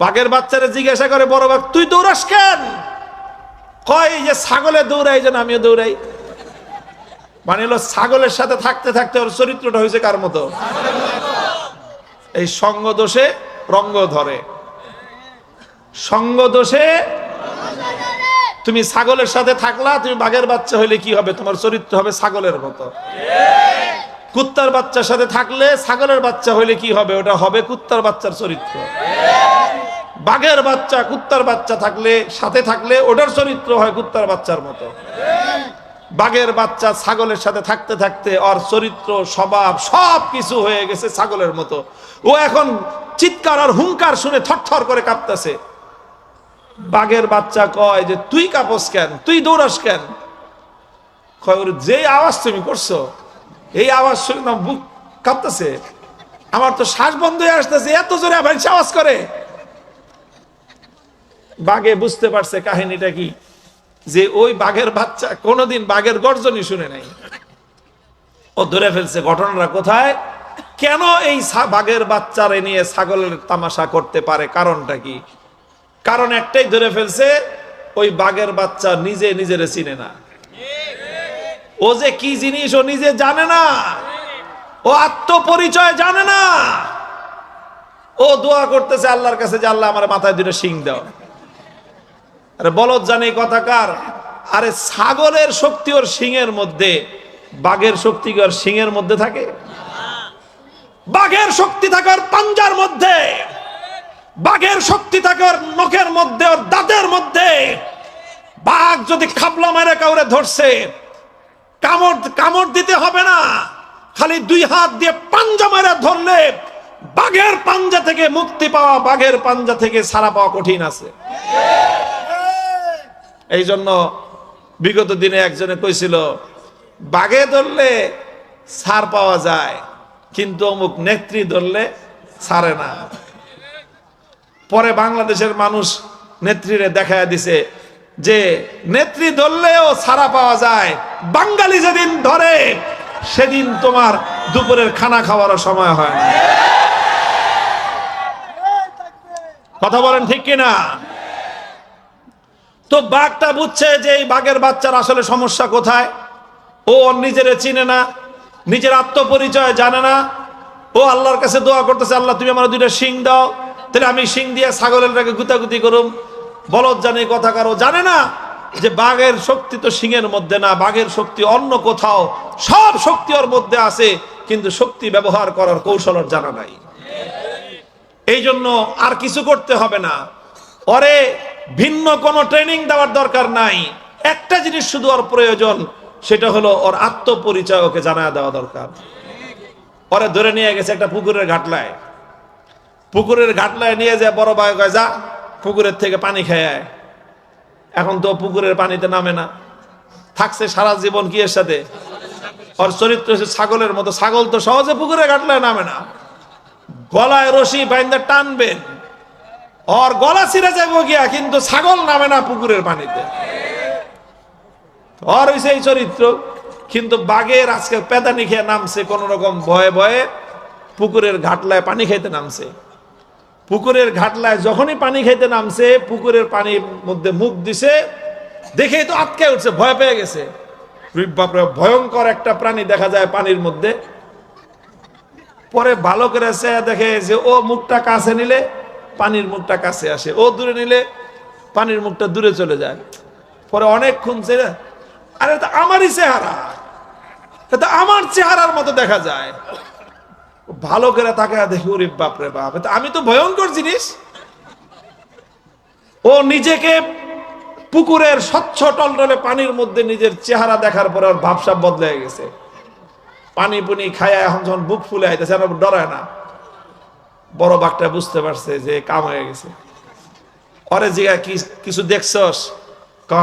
বাঘের বাচ্চারে জিজ্ঞাসা করে বড় বাঘ, তুই দৌড়াস কেন? কয় এই যে ছাগলে দৌড়াই, যেন আমিও দৌড়াই। মানে হলো ছাগলের সাথে থাকতে থাকতে ওর চরিত্রটা হয়েছে কার মতো? এই সঙ্গ দোষে রঙ্গ ধরে। সঙ্গ দোষে তুমি ছাগলের সাথে থাকলা, তুমি বাঘের বাচ্চা হইলে কি হবে? তোমার চরিত্র হবে ছাগলের মতো। কুত্তার বাচ্চার সাথে থাকলে ছাগলের বাচ্চা হইলে কি হবে? ওটা হবে কুত্তার বাচ্চার চরিত্র। বাঘের বাচ্চা কুত্তার বাচ্চা থাকলে, সাথে থাকলে ওটার চরিত্র হয় কুত্তার বাচ্চার মতো। বাঘের বাচ্চা ছাগলের সাথে থাকতে থাকতে ওর চরিত্র স্বভাব সব কিছু হয়ে গেছে ছাগলের মতো। ও এখন চিৎকার আর হুঙ্কার শুনে থরথর করে কাঁপতেছে। বাঘের বাচ্চা কয় যে তুই কাঁপস কেন, তুই দৌড়াস কেন? কয় ওর যে আওয়াজ তুমি করছো, এই আওয়াজ শুনে না বুক কাঁপতেছে, আমার তো শ্বাস বন্ধ হয়ে আসতেছে, এত জোরে আবার আওয়াজ করে। বাঘে বুঝতে পারছে কাহিনীটা কি, যে ওই বাঘের বাচ্চা কোনোদিন বাঘের গর্জনই শুনে নাই। ও ধরে ফেলছে ঘটনাটা কোথায়, কেন এই বাঘের বাচ্চারে নিয়ে ছাগলের তামাশা করতে পারে, কারণটা কি? কারণ একটাই ধরে ফেলছে, ওই বাঘের বাচ্চা নিজে নিজেরে চিনে না। ও যে কি জিনিস ও নিজে জানে না, ও আত্মপরিচয় জানে না। ও দোয়া করতেছে আল্লাহর কাছে যে আল্লাহ আমার মাথায় দুটো শিং দাও। আরে বলদ জানে কথাকার, আরে ছাগলের শক্তি ওর শিংয়ের মধ্যে, বাঘের শক্তি ওর শিংয়ের মধ্যে থাকে? বাঘের শক্তি থাকে ওর পাঞ্জার মধ্যে, বাঘের শক্তি থাকে ওর নখের মধ্যে, ওর দাঁতের মধ্যে। বাঘ যদি খাবলা মেরে কাউরে ধরছে, কামড় দিতে হবে না, খালি দুই হাত দিয়ে পাঞ্জা মেরে ধরলে বাঘের পাঞ্জা থেকে মুক্তি পাওয়া, বাঘের পাঞ্জা থেকে ছাড়া পাওয়া কঠিন আছে। এই জন্য বিগত দিনে একজনে কইছিল, বাঘে ধরলে ছাড় পাওয়া যায়, কিন্তু অমুক নেত্রী ধরলে ছাড়ে না। পরে বাংলাদেশের মানুষ নেত্রীরে দেখায় দিছে যে নেত্রী ধরলেও ছাড়া পাওয়া যায়, বাঙালি যেদিন ধরে সেদিন তোমার দুপুরের খানা খাওয়ার সময় হয় না। কথা বলেন ঠিক কিনা? তো বাঘটা বুঝছে যে এই বাঘের বাচ্চার আসলে সমস্যা কোথায়। ও নিজের চিনে না, নিজের আত্মপরিচয় জানে না। ও আল্লাহর কাছে দোয়া করতেছে, আল্লাহ তুমি আমার দুইটা শিং দাও, তাহলে আমি শিং দিয়ে ছাগলেরটাকে গুতাগুতি করুম। বলদ জানে কথাকার, ও জানে না যে বাঘের শক্তি তো শিংয়ের মধ্যে না, বাঘের শক্তি অন্য কোথাও। সব শক্তি ওর মধ্যে আছে, কিন্তু শক্তি ব্যবহার করার কৌশল ওর জানা নাই। এই জন্য আর কিছু করতে হবে না, ওরে ভিন্ন কোনো ট্রেনিং দেওয়ার দরকার নাই। একটা জিনিস শুধু ওর প্রয়োজন, সেটা হলো ওর আত্মপরিচয় ওকে জানা দেওয়া দরকার। ওরে ধরে নিয়ে গেছে একটা পুকুরের ঘাটলায়। পুকুরের ঘাটলায় নিয়ে যায় বড় ভাই কয়, যা পুকুরের থেকে পানি খেয়ে আয়। এখন তো পুকুরের পানিতে নামে না, থাকছে সারা জীবন কি এর সাথে? ওর চরিত্র হচ্ছে ছাগলের মতো। ছাগল তো সহজে পুকুরের ঘাটলায় নামে না, গলায় রশি বাইন্দা টানবেন, ওর গলা ছিঁড়ে যাবো গিয়া, কিন্তু ছাগল নামে না পুকুরের পানিতে। ওর হইছে এই চরিত্র। কিন্তু বাঘের আজকে পেদানি খেয়ে নামছে, কোন রকম ভয়ে ভয়ে পুকুরের ঘাটলায় পানি খাইতে নামছে। পুকুরের ঘাটলায় যখনই পানি খাইতে নামছে, পুকুরের পানির মধ্যে মুখ দিছে, দেখেই তো আটকে উঠছে, ভয় পেয়ে গেছে। বাপরে, ভয়ঙ্কর একটা প্রাণী দেখা যায় পানির মধ্যে। পরে ভালো করে দেখে যে ও মুখটা কাছে নিলে পানির মুখটা কাছে আসে, ও দূরে নিলে পানির মুখটা দূরে চলে যায়। পরে অনেক খুঁজছে, আরে এটা আমারই চেহারা, এটা আমার চেহারার মতো দেখা যায়। ভালো করে তাকে দেখি, ওরে বাপরে বাপ, আমি তো ভয়ঙ্কর জিনিস। ও নিজেকে পুকুরের স্বচ্ছ টলটলে পানির মধ্যে নিজের চেহারা দেখার পরে ওর ভাবসাব বদলে গেছে। পানি পুনি খায় এখন যখন বুক ফুলে আইতেছে, আর ডরায় না। বড় বাঘটা বুঝতে পারছে যে কাম হয়ে গেছে। ওরে জিগা কিছু দেখছস?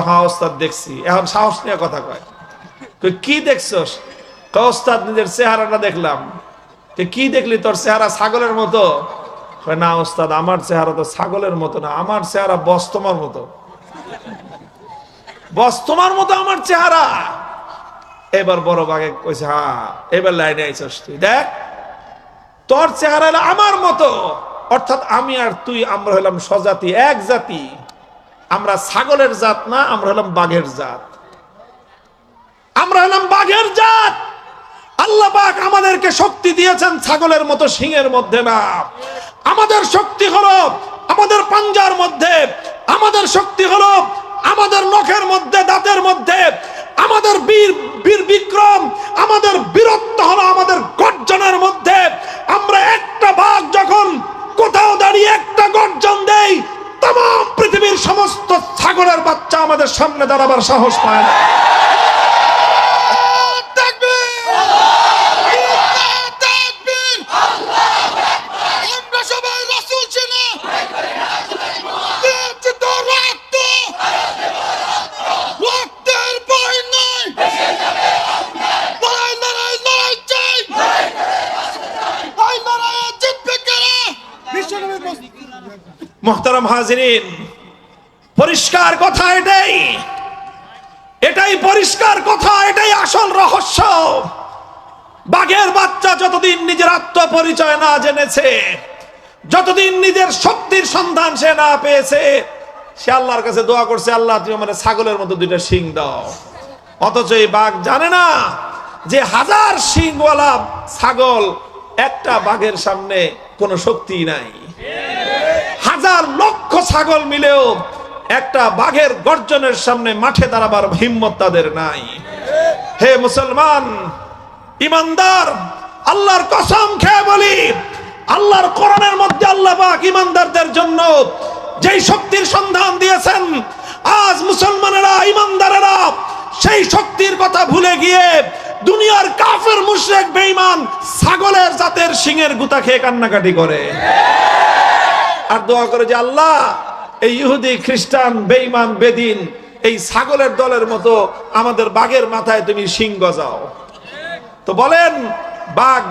হ্যাঁ ওস্তাদ দেখছি। এখন সাহস নিয়ে কথা কয়, কি দেখছস? ওস্তাদ নিজের চেহারাটা দেখলাম। কি দেখলি? তোর চেহারা ছাগলের মতো। না ওস্তাদ, আমার চেহারা তো ছাগলের মতো না, আমার চেহারা বস্তমার মতো। বস্তমার মতো আমার চেহারা। এবার বড় বাঘে কইছে, হ্যাঁ এবার লাইনে আইছস তুই, দেখ তোর চেহারা আমার মতো, অর্থাৎ আমি আর তুই আমরা হলাম স্বজাতি, এক জাতি। আমরা ছাগলের জাত না, আমরা হলাম বাঘের জাত। আমরা হলাম বাঘের জাত। আল্লাহ পাক আমাদেরকে শক্তি দিয়েছেন ছাগলের মতো সিংহের মধ্যে না। আমাদের শক্তি হলো আমাদের পাঞ্জার মধ্যে, আমাদের শক্তি হলো আমাদের নখের মধ্যে, দাঁতের মধ্যে। আমাদের বীর বিক্রম, আমাদের বীরত্ব হলো আমাদের গর্জনের মধ্যে। আমরা একটা বাঘ যখন কোথাও দাঁড়িয়ে একটা গর্জন দেই, तमाम পৃথিবীর সমস্ত ছাগলের বাচ্চা আমাদের সামনে দাঁড়াবার সাহস পায় না। মোহতারাম হাজিরিন, পরিষ্কার কথা এটাই, এটাই পরিষ্কার কথা, এটাই আসল রহস্য। বাঘের বাচ্চা যতদিন নিজের আত্মপরিচয় না জেনেছে, যতদিন নিজের শক্তির সন্ধান সে না পেয়েছে, সে আল্লাহর কাছে দোয়া করছে, আল্লাহ তুমি আমার ছাগলের মতো দুইটা শিং দাও। অথচ এই বাঘ জানে না যে হাজার শিংওয়ালা ছাগল একটা বাঘের সামনে কোনো শক্তি নাই। হাজার লক্ষ ছাগল মিলেও একটা বাঘের গর্জনের সামনে মাঠে দাঁড়াবার হিম্মত তাদের নাই। হে মুসলমান ইমানদার, আল্লাহর কসম খেয়ে বলি, আল্লাহর কোরআনের মধ্যে আল্লাহ পাক ইমানদারদের জন্য যেই শক্তির সন্ধান দিয়েছেন, আজ মুসলমানেরা, ইমানদারেরা সেই শক্তির কথা ভুলে গিয়ে দুনিয়ার কাফের মুশরিক বেঈমান ছাগলের জাতের শিংয়ের গুতা খেয়ে কান্নাকাটি করে আর দোয়া করে যে আল্লাহ এই ইহুদি খ্রিস্টান বেঈমান বেদিন এই ছাগলের দলের মতো আমাদের বাঘের মাথায় তুমি শিং গজাও। তো বলেন, বাঘ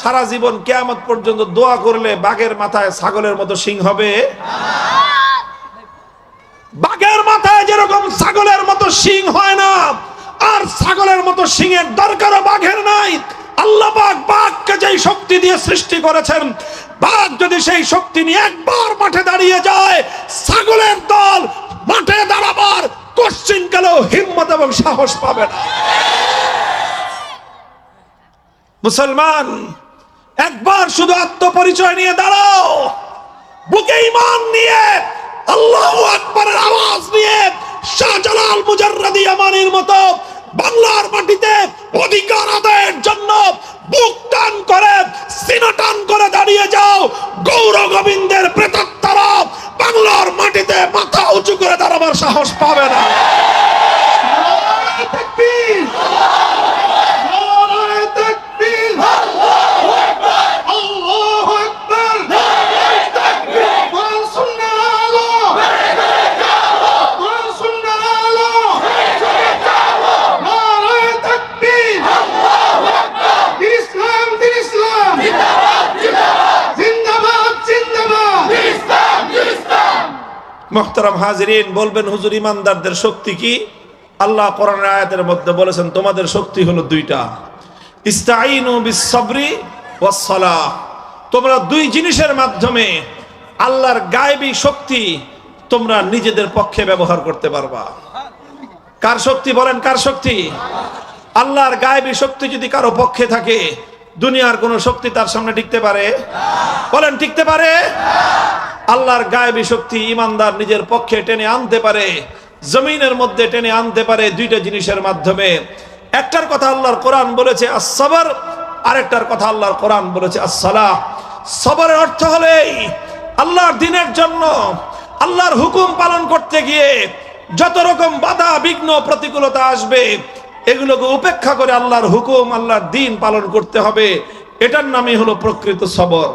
সারা জীবন কিয়ামত পর্যন্ত দোয়া করলে বাঘের মাথায় ছাগলের মতো শিং হবে? বাঘের মাথায় যেরকম ছাগলের মতো শিং হয় না, আর ছাগলের মতো শিংয়ের দরকারও বাঘের নাই। আল্লাহ পাক বাঘকে যেই শক্তি দিয়ে সৃষ্টি করেছেন, বাঘ যদি সেই শক্তি নিয়ে একবার মাঠে দাঁড়িয়ে যায়, ছাগলের দল মাঠে দাঁড়াবার কোশ্চিন কালেও হিম্মত এবং সাহস পাবে না। মুসলমান, একবার শুধু আত্মপরিচয় নিয়ে দাঁড়াও, বুকে ঈমান নিয়ে, আল্লাহু আকবারের আওয়াজ নিয়ে, শাহজালাল মুজাররদি ইয়ামানির মতো বাংলার মাটিতে অধিকার আদায়ের জন্য বুক টান করে, সিনা টান করে দাঁড়িয়ে যাও। গৌর গোবিন্দের প্রেতাত্মারা বাংলার মাটিতে মাথা উঁচু করে দাঁড়াবার সাহস পাবে না। মুহতারাম হাজিরিন, বলবেন হুজুর ইমানদারদের শক্তি কি? আল্লাহ কোরআনের আয়াতের মধ্যে বলেছেন তোমাদের শক্তি হলো দুইটা, ইস্তাঈনু বিস-সাবরি ওয়াস-সালাহ। তোমরা দুই জিনিসের মাধ্যমে আল্লাহর গায়েবী শক্তি তোমরা নিজেদের পক্ষে ব্যবহার করতে পারবা। কার শক্তি বলেন? কার শক্তি? আল্লাহর গায়েবী শক্তি যদি কারো পক্ষে থাকে, দুনিয়ার কোন শক্তি তার সামনে টিকতে পারে? বলেন, টিকতে পারে? আল্লাহর গায়েবী শক্তি ইমানদার নিজের পক্ষে টেনে আনতে পারে, জমিনের মধ্যে টেনে আনতে পারে দুইটা জিনিসের মাধ্যমে। একটার কথা আল্লাহর কোরআন বলেছে আস-সাবর, আরেকটার কথা আল্লাহর কোরআন বলেছে আস-সালাহ। সবরের অর্থ হলো আল্লাহর দ্বীনের জন্য আল্লাহর হুকুম পালন করতে গিয়ে যত রকম বাধা বিঘ্ন প্রতিকূলতা আসবে, এগুলোকে উপেক্ষা করে আল্লাহর হুকুম, আল্লাহর দ্বীন পালন করতে হবে। এটার নামই হলো প্রকৃত সবর।